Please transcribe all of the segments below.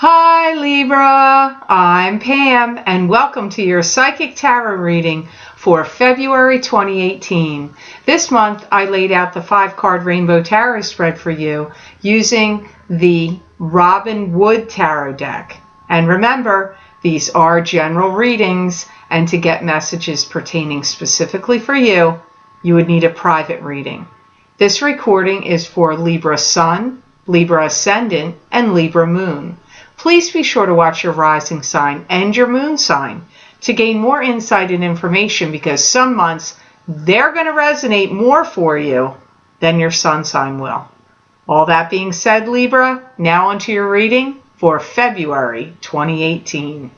Hi Libra, I'm Pam and welcome to your Psychic Tarot reading for February 2018. This month I laid out the 5-card Rainbow Tarot spread for you using the Robin Wood Tarot deck. And remember, these are general readings, and to get messages pertaining specifically for you, you would need a private reading. This recording is for Libra Sun, Libra Ascendant, and Libra Moon. Please be sure to watch your rising sign and your moon sign to gain more insight and information, because some months they're going to resonate more for you than your sun sign will. All that being said, Libra, now onto your reading for February 2018.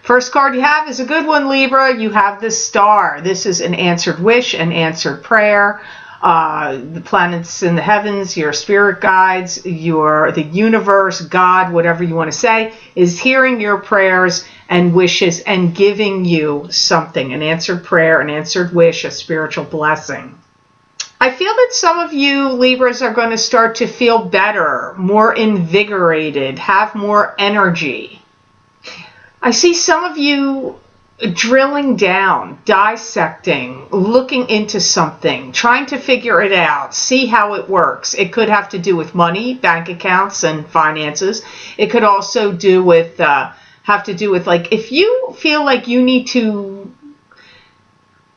First card you have is a good one, Libra. You have the Star. This is an answered wish, an answered prayer. The planets in the heavens, your spirit guides, the universe, God, whatever you want to say, is hearing your prayers and wishes and giving you something, an answered prayer, an answered wish, a spiritual blessing. I feel that some of you Libras are going to start to feel better, more invigorated, have more energy. I see some of you drilling down, dissecting, looking into something, trying to figure it out, see how it works. It could have to do with money, bank accounts, and finances. It could also have to do with like if you feel like you need to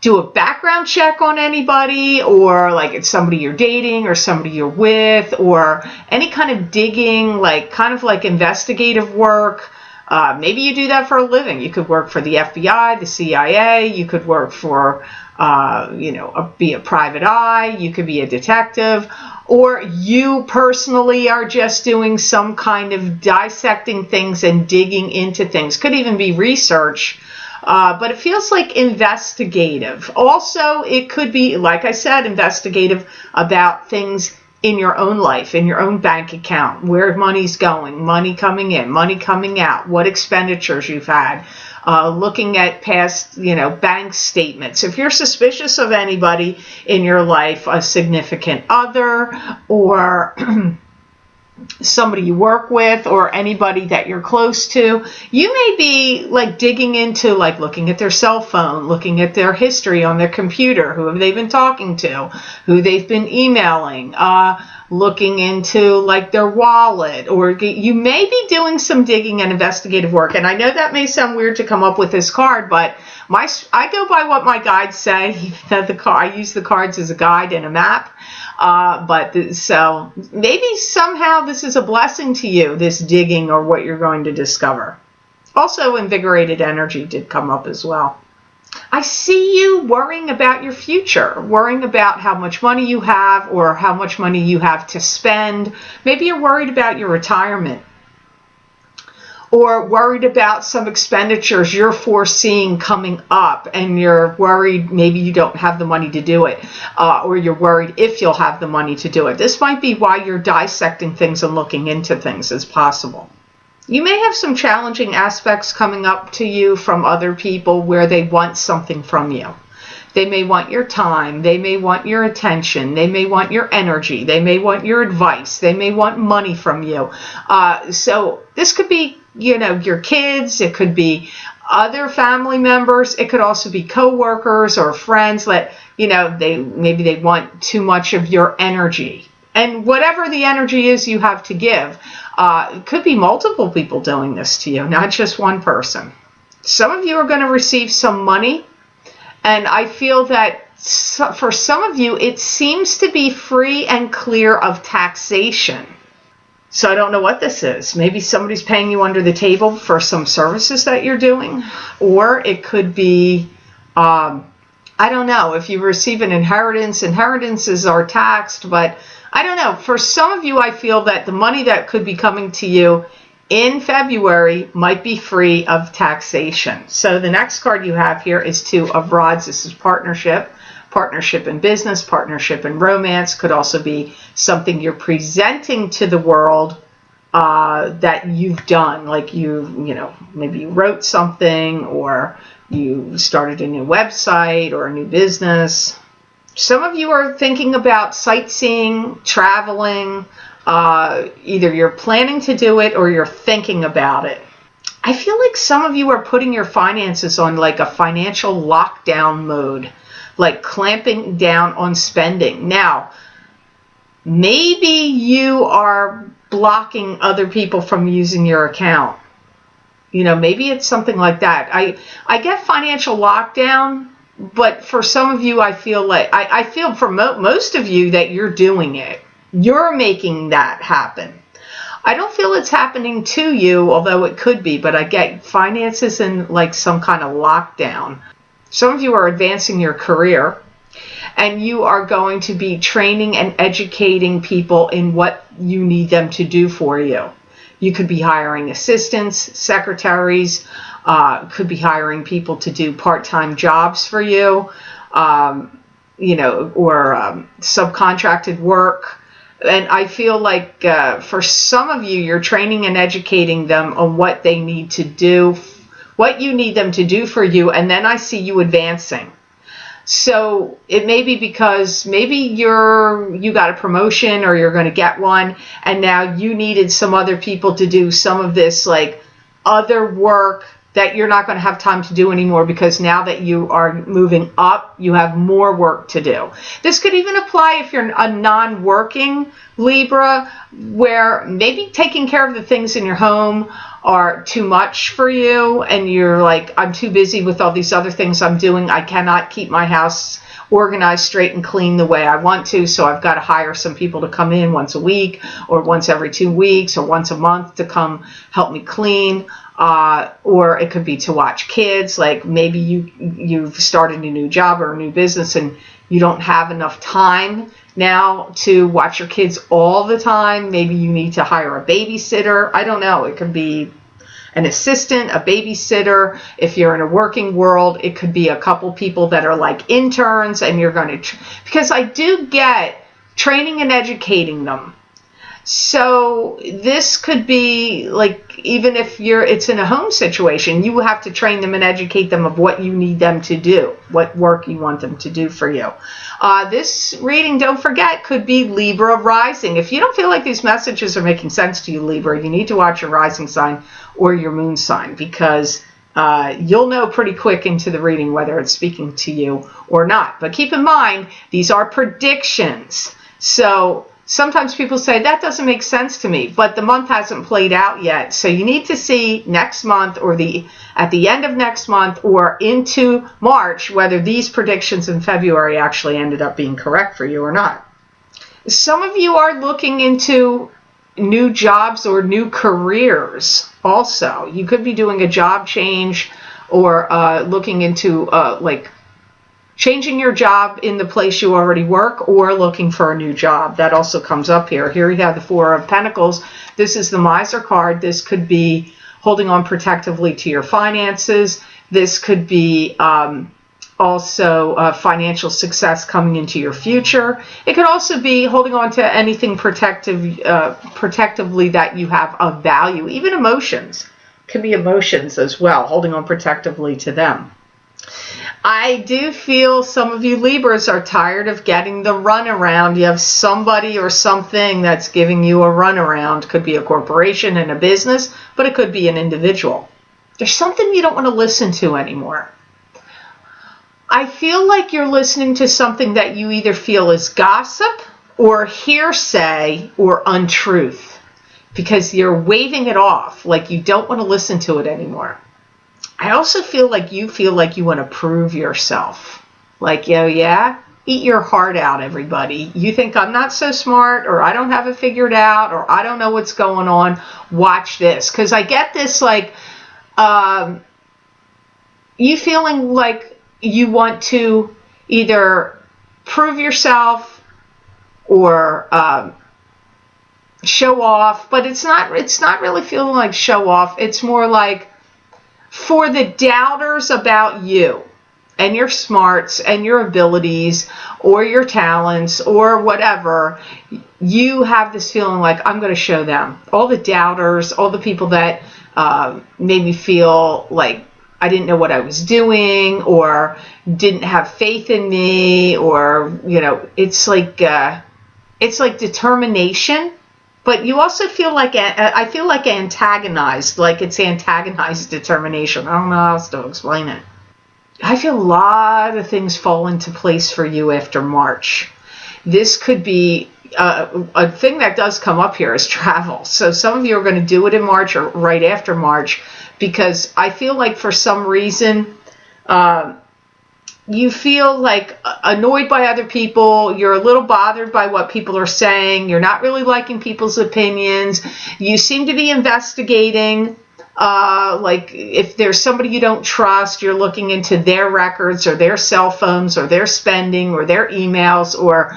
do a background check on anybody, or like it's somebody you're dating or somebody you're with, or any kind of digging, like kind of like investigative work. Maybe you do that for a living. You could work for the FBI, the CIA. You could work for, be a private eye. You could be a detective. Or you personally are just doing some kind of dissecting things and digging into things. Could even be research. But it feels like investigative. Also, it could be, like I said, investigative about things in your own life, in your own bank account, where money's going, money coming in, money coming out, what expenditures you've had, looking at past, bank statements. If you're suspicious of anybody in your life, a significant other, or somebody you work with, or anybody that you're close to, you may be like digging into, like looking at their cell phone, looking at their history on their computer, who have they been talking to, who they've been emailing, looking into like their wallet, or you may be doing some digging and investigative work. And I know that may sound weird to come up with this card, but I go by what my guides say. I use the cards as a guide and a map. So maybe somehow this is a blessing to you, this digging or what you're going to discover. Also, invigorated energy did come up as well. I see you worrying about your future, worrying about how much money you have or how much money you have to spend. Maybe you're worried about your retirement, or worried about some expenditures you're foreseeing coming up, and you're worried maybe you don't have the money to do it, or you're worried if you'll have the money to do it. This might be why you're dissecting things and looking into things as possible. You may have some challenging aspects coming up to you from other people where they want something from you. They may want your time. They may want your attention. They may want your energy. They may want your advice. They may want money from you. So this could be, your kids. It could be other family members. It could also be coworkers or friends that, they want too much of your energy. And whatever the energy is you have to give, it could be multiple people doing this to you, not just one person. Some of you are going to receive some money, and I feel that for some of you, it seems to be free and clear of taxation. So I don't know what this is. Maybe somebody's paying you under the table for some services that you're doing, or it could be, I don't know, if you receive an inheritance. Inheritances are taxed, but I don't know. For some of you, I feel that the money that could be coming to you in February might be free of taxation. So the next card you have here is 2 of Rods. This is partnership in business, partnership in romance. Could also be something you're presenting to the world that you've done. Like maybe you wrote something, or you started a new website or a new business. Some of you are thinking about sightseeing, traveling, Either you're planning to do it or you're thinking about it. I feel like some of you are putting your finances on like a financial lockdown mode, like clamping down on spending. Now, maybe you are blocking other people from using your account. Maybe it's something like that. I get financial lockdown, but for some of you, I feel like, I feel for most of you that you're doing it. You're making that happen. I don't feel it's happening to you, although it could be, but I get finances in like some kind of lockdown. Some of you are advancing your career, and you are going to be training and educating people in what you need them to do for you. You could be hiring assistants, secretaries, could be hiring people to do part-time jobs for you, or subcontracted work. And I feel like for some of you, you're training and educating them on what they need to do, what you need them to do for you, and then I see you advancing. So it may be because maybe you got a promotion or you're going to get one, and now you needed some other people to do some of this like other work that you're not going to have time to do anymore, because now that you are moving up, you have more work to do. This could even apply if you're a non-working Libra, where maybe taking care of the things in your home are too much for you, and you're like, I'm too busy with all these other things I'm doing. I cannot keep my house organized, straight, and clean the way I want to, so I've got to hire some people to come in once a week or once every 2 weeks or once a month to come help me clean. Or it could be to watch kids. Like maybe you've started a new job or a new business and you don't have enough time now to watch your kids all the time. Maybe you need to hire a babysitter. I don't know. It could be an assistant, a babysitter. If you're in a working world, it could be a couple people that are like interns, and you're going to, because I do get training and educating them. So this could be like, even if it's in a home situation, you have to train them and educate them of what you need them to do, what work you want them to do for you. This reading, don't forget, could be Libra rising. If you don't feel like these messages are making sense to you, Libra, you need to watch your rising sign or your moon sign, because you'll know pretty quick into the reading whether it's speaking to you or not. But keep in mind, these are predictions. So sometimes people say, that doesn't make sense to me, but the month hasn't played out yet. So you need to see next month or at the end of next month or into March whether these predictions in February actually ended up being correct for you or not. Some of you are looking into new jobs or new careers also. You could be doing a job change or looking into like changing your job in the place you already work, or looking for a new job. That also comes up here. Here we have the Four of Pentacles. This is the Miser card. This could be holding on protectively to your finances. This could be also financial success coming into your future. It could also be holding on to anything protectively that you have of value. Even emotions. It can be emotions as well, holding on protectively to them. I do feel some of you Libras are tired of getting the runaround. You have somebody or something that's giving you a runaround. Could be a corporation and a business, but it could be an individual. There's something you don't want to listen to anymore. I feel like you're listening to something that you either feel is gossip or hearsay or untruth, because you're waving it off like you don't want to listen to it anymore. I also feel like you want to prove yourself. Like, yeah, eat your heart out, everybody. You think I'm not so smart, or I don't have it figured out, or I don't know what's going on. Watch this. Because I get this, like, you feeling like you want to either prove yourself or show off, but it's not really feeling like show off. It's more like, for the doubters about you and your smarts and your abilities or your talents or whatever, you have this feeling like, I'm going to show them. All the doubters, all the people that made me feel like I didn't know what I was doing or didn't have faith in me, or, it's like determination But you also feel like, I feel like antagonized, like it's antagonized determination. I don't know how else to explain it. I feel a lot of things fall into place for you after March. This could be a thing that does come up here is travel. So some of you are going to do it in March or right after March, because I feel like for some reason you feel like annoyed by other people. You're a little bothered by what people are saying. You're not really liking people's opinions. You seem to be investigating. Like if there's somebody you don't trust, you're looking into their records or their cell phones or their spending or their emails, or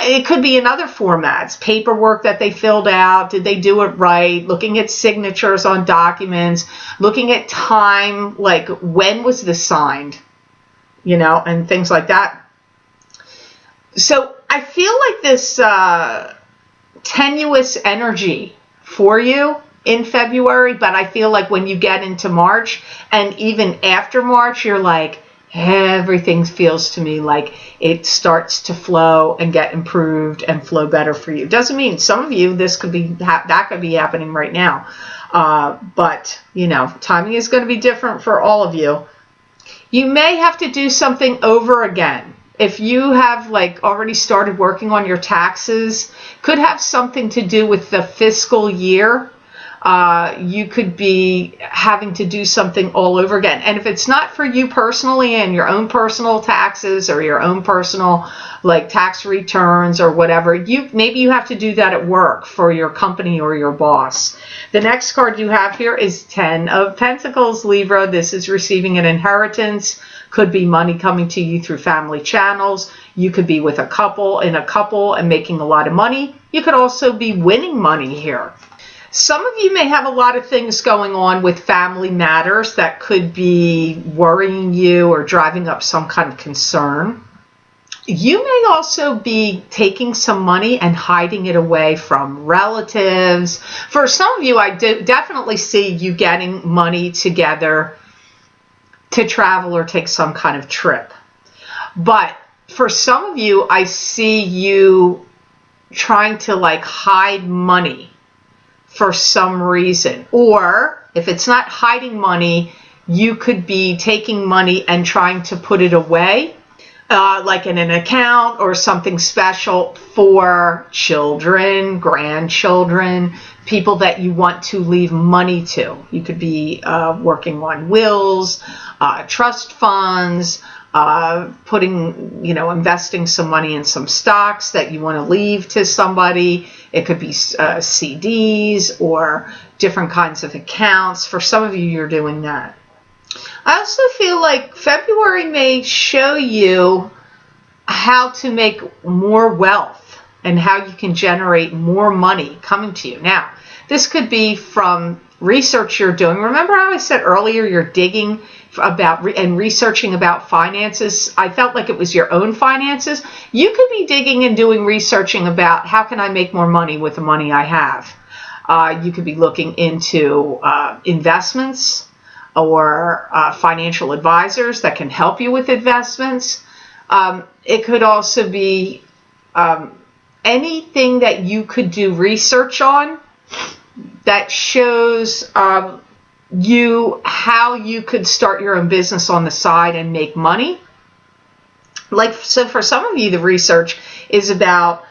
it could be in other formats, paperwork that they filled out. Did they do it right? Looking at signatures on documents, looking at time, like when was this signed, you know, and things like that. So I feel like this tenuous energy for you in February, but I feel like when you get into March and even after March, you're like, everything feels to me like it starts to flow and get improved and flow better for you. Doesn't mean some of you, this could be, that could be happening right now. But, you know, timing is going to be different for all of you. You may have to do something over again. If you have like already started working on your taxes, could have something to do with the fiscal year. You could be having to do something all over again. And if it's not for you personally and your own personal taxes or your own personal like tax returns or whatever, maybe you have to do that at work for your company or your boss. The next card you have here is 10 of Pentacles, Libra. This is receiving an inheritance. Could be money coming to you through family channels. You could be with a couple and making a lot of money. You could also be winning money here. Some of you may have a lot of things going on with family matters that could be worrying you or driving up some kind of concern. You may also be taking some money and hiding it away from relatives. For some of you, I definitely see you getting money together to travel or take some kind of trip. But for some of you, I see you trying to like hide money for some reason. Or if it's not hiding money, you could be taking money and trying to put it away, like in an account or something special for children, grandchildren, people that you want to leave money to. You could be working on wills, trust funds, investing some money in some stocks that you want to leave to somebody. It could be CDs or different kinds of accounts. For some of you, you're doing that. I also feel like February may show you how to make more wealth and how you can generate more money coming to you. Now, this could be from research you're doing. Remember how I said earlier you're digging about and researching about finances? I felt like it was your own finances. You could be digging and doing researching about how can I make more money with the money I have. You could be looking into investments or financial advisors that can help you with investments. It could also be anything that you could do research on that shows you how you could start your own business on the side and make money. Like, so for some of you, the research is about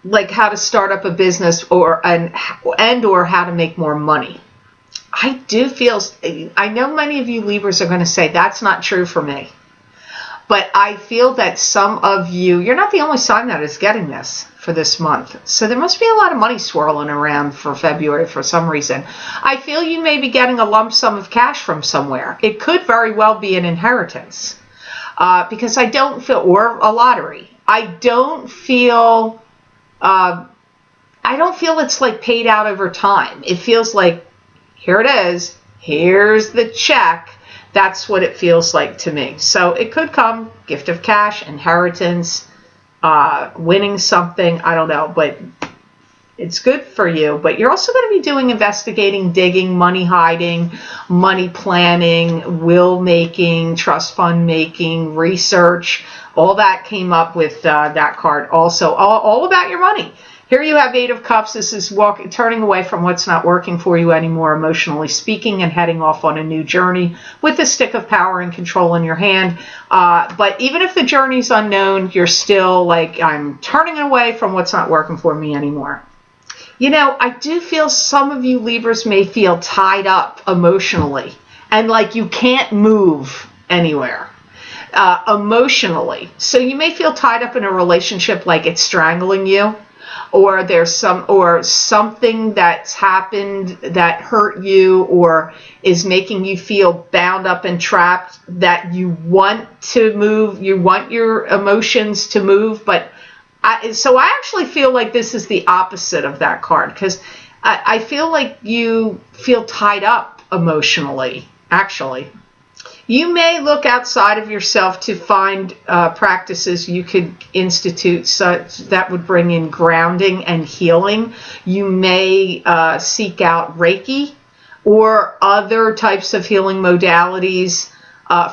like how to start up a business or how to make more money. I do feel, I know many of you Libras are going to say that's not true for me. But I feel that some of you, you're not the only sign that is getting this for this month. So there must be a lot of money swirling around for February for some reason. I feel you may be getting a lump sum of cash from somewhere. It could very well be an inheritance. Because I don't feel, or a lottery. I don't feel it's like paid out over time. It feels like, here it is, here's the check. That's what it feels like to me. So it could come, gift of cash, inheritance, winning something, I don't know, but it's good for you. But you're also going to be doing investigating, digging, money hiding, money planning, will making, trust fund making, research. All that came up with that card also. All about your money. Here you have Eight of Cups. This is turning away from what's not working for you anymore, emotionally speaking, and heading off on a new journey with the stick of power and control in your hand. But even if the journey's unknown, you're still like, I'm turning away from what's not working for me anymore. You know, I do feel some of you Libras may feel tied up emotionally and like you can't move anywhere. Emotionally. So you may feel tied up in a relationship like it's strangling you, or there's something that's happened that hurt you or is making you feel bound up and trapped, that you want to move, you want your emotions to move. But I actually feel like this is the opposite of that card, because I feel like you feel tied up emotionally, actually. You may look outside of yourself to find practices you could institute such that would bring in grounding and healing. You may seek out Reiki or other types of healing modalities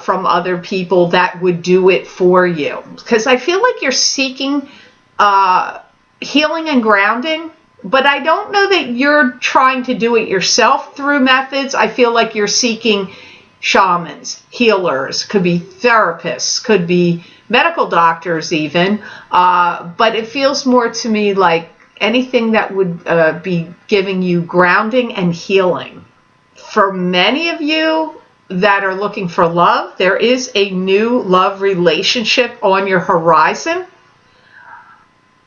from other people that would do it for you. Because I feel like you're seeking healing and grounding, but I don't know that you're trying to do it yourself through methods. I feel like you're seeking shamans, healers, could be therapists, could be medical doctors even, but it feels more to me like anything that would be giving you grounding and healing. For many of you that are looking for love, there is a new love relationship on your horizon,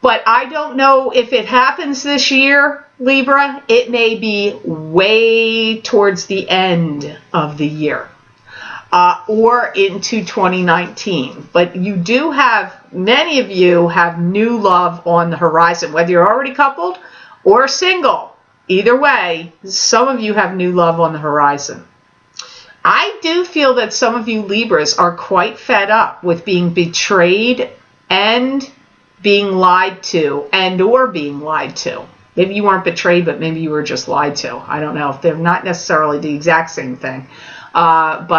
but I don't know if it happens this year, Libra. It may be way towards the end of the year or into 2019. But you do have, many of you have new love on the horizon, whether you're already coupled or single. Either way, some of you have new love on the horizon. I do feel that some of you Libras are quite fed up with being betrayed and being lied to or being lied to. Maybe you weren't betrayed, but maybe you were just lied to. I don't know. If they're not necessarily the exact same thing. And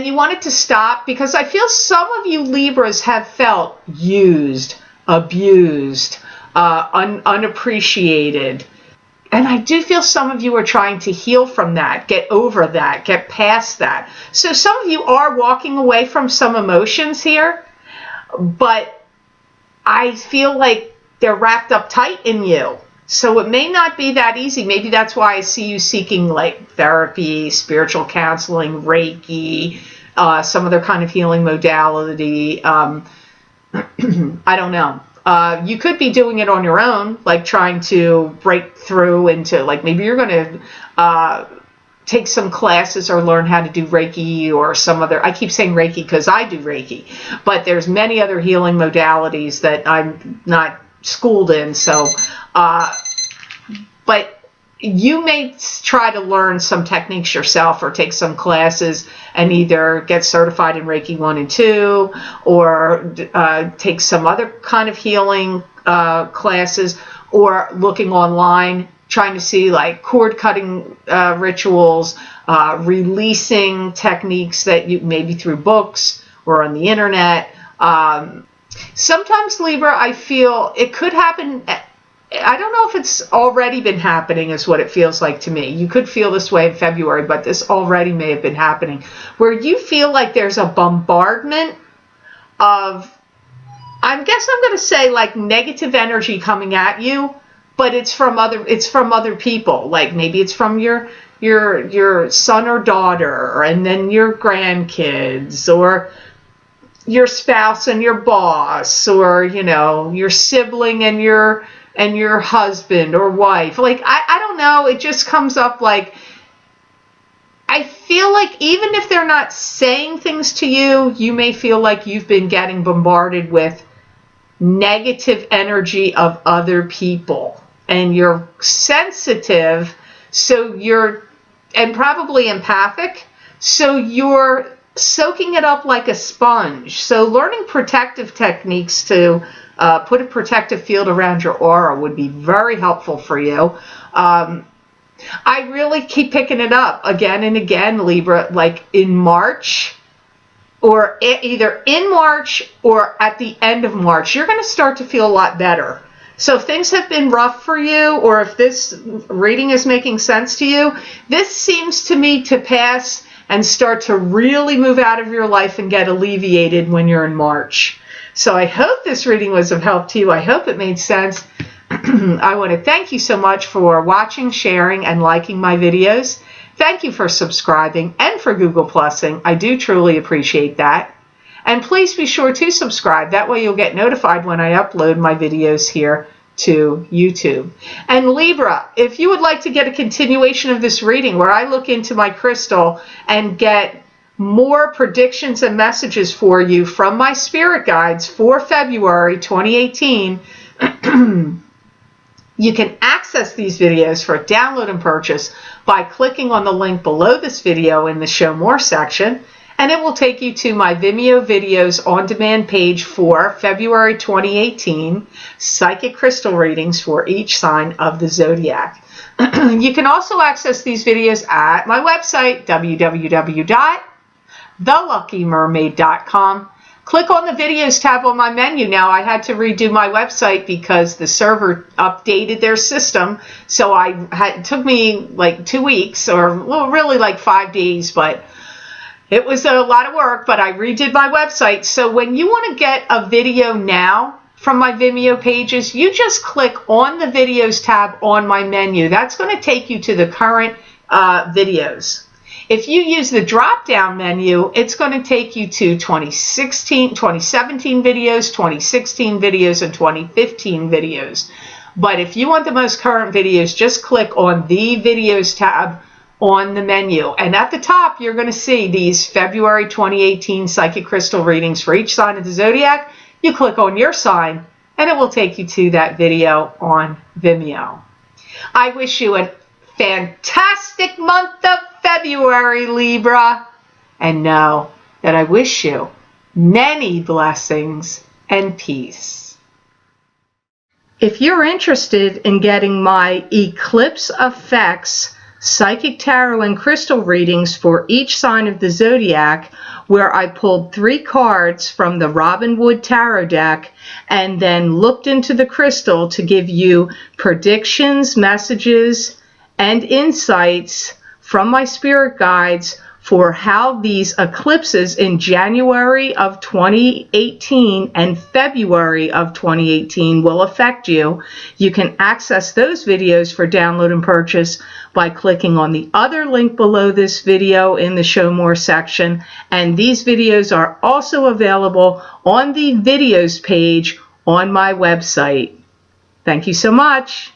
you want it to stop, because I feel some of you Libras have felt used, abused, unappreciated. And I do feel some of you are trying to heal from that, get over that, get past that. So some of you are walking away from some emotions here, but I feel like they're wrapped up tight in you. So it may not be that easy. Maybe that's why I see you seeking like therapy, spiritual counseling, Reiki, some other kind of healing modality. I don't know. You could be doing it on your own, like trying to break through into, like, maybe you're going to take some classes or learn how to do Reiki or some other, I keep saying Reiki because I do Reiki, but there's many other healing modalities that I'm not schooled in. So, but you may try to learn some techniques yourself or take some classes and either get certified in Reiki 1 and 2 or take some other kind of healing classes, or looking online, trying to see like cord cutting rituals, releasing techniques that you maybe through books or on the internet. Sometimes, Libra, I feel it could happen. I don't know if it's already been happening, is what it feels like to me. You could feel this way in February, but this already may have been happening, where you feel like there's a bombardment of, I guess I'm going to say, like, negative energy coming at you, but it's from other people. Like maybe it's from your son or daughter, and then your grandkids, or your spouse and your boss, or your sibling and your husband or wife. Like I don't know, it just comes up. Like I feel like even if they're not saying things to you, you may feel like you've been getting bombarded with negative energy of other people, and you're sensitive, and probably empathic, so you're soaking it up like a sponge. So learning protective techniques to put a protective field around your aura would be very helpful for you. I really keep picking it up again and again, Libra, like in March, or either in March or at the end of March, you're going to start to feel a lot better. So if things have been rough for you, or if this reading is making sense to you, this seems to me to pass and start to really move out of your life and get alleviated when you're in March. So I hope this reading was of help to you. I hope it made sense. I want to thank you so much for watching, sharing, and liking my videos. Thank you for subscribing and for Google Plusing. I do truly appreciate that. And please be sure to subscribe. That way you'll get notified when I upload my videos here to YouTube. And Libra, if you would like to get a continuation of this reading where I look into my crystal and get more predictions and messages for you from my spirit guides for February 2018, you can access these videos for download and purchase by clicking on the link below this video in the Show More section, and it will take you to my Vimeo videos on demand page for February 2018 psychic crystal readings for each sign of the zodiac. You can also access these videos at my website, www.theluckymermaid.com. Click on the videos tab on my menu. Now, I had to redo my website because the server updated their system, so it took me like 2 weeks, or well, really like 5 days, but it was a lot of work, but I redid my website. So when you want to get a video now from my Vimeo pages, you just click on the videos tab on my menu. That's going to take you to the current videos. If you use the drop-down menu, it's going to take you to 2017 videos, 2016 videos, and 2015 videos. But if you want the most current videos, just click on the videos tab on the menu, and at the top you're going to see these February 2018 psychic crystal readings for each sign of the zodiac. You click on your sign and it will take you to that video on Vimeo. I wish you a fantastic month of February, Libra, and know that I wish you many blessings and peace. If you're interested in getting my eclipse effects psychic tarot and crystal readings for each sign of the zodiac, where I pulled 3 cards from the Robin Wood Tarot deck and then looked into the crystal to give you predictions, messages, and insights from my spirit guides for how these eclipses in January of 2018 and February of 2018 will affect you, you can access those videos for download and purchase by clicking on the other link below this video in the Show More section. And these videos are also available on the videos page on my website. Thank you so much.